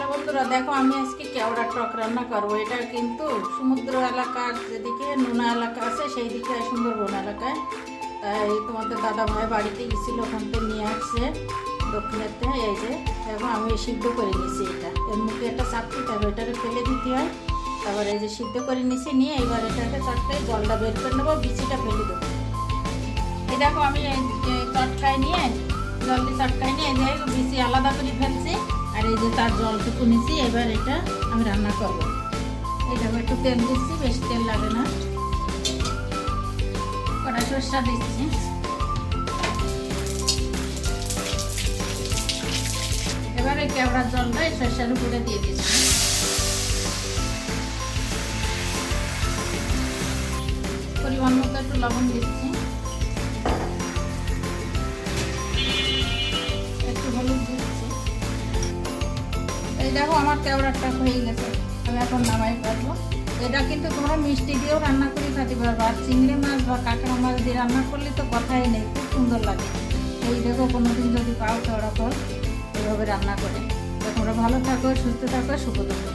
বন্ধুরা দেখো, আমি আজকে কেওড়ার টক রান্না করবো। এটা কিন্তু সমুদ্র এলাকার যেদিকে নোনা এলাকা আছে সেই দিকে সুন্দরবন এলাকায়। তাই তোমাদের দাদা ভাই বাড়িতে গেছিলো, ওখান থেকে নিয়ে আসছে দক্ষিণেতে। এই যে দেখো, আমি সিদ্ধ করে নিয়েছি। এটা এর মুখে একটা চাপ দিতে হবে, এটাকে ফেলে দিতে হয়। তারপর এই যে সিদ্ধ করে নিয়েছি, নিয়ে এবার এটাকে চটকায় জলটা বের করে নেবো, বিচিটা ফেলে দেবো। এই দেখো, আমি এই চটকায় নিয়ে জল দিয়ে চটকায় নিয়ে এই যে বিচি আলাদা করে ফেলছি, আর এই যে তার জলটুকু নিচ্ছি। এবার এটা আমি রান্না করবো। এই দেখো, একটু তেল দিচ্ছি, বেশি তেল লাগে না। কড়া সরষা দিচ্ছি। এবারে কেওড়ার জলটা এই সরষার উপরে দিয়ে দিচ্ছি। পরিমাণ মতো একটু লবণ দিচ্ছি, একটু হলুদ দিচ্ছি। এই দেখো, আমার কেওড়াটা হয়ে গেছে। আমি এখন নামাই পারবো। এটা কিন্তু তোমরা মিষ্টি দিয়েও রান্না করে খেতে পারবো, আর চিংড়ি মাছ বা কাঁকড়া মাছ দিয়ে রান্না করলে তো কথাই নেই, খুব সুন্দর লাগে। এই দেখো, কোনোদিন যদি পাও কেওড়া ফল এভাবে রান্না করে। তোমরা ভালো থাকো, সুস্থ থাকো, শুভ থাকো।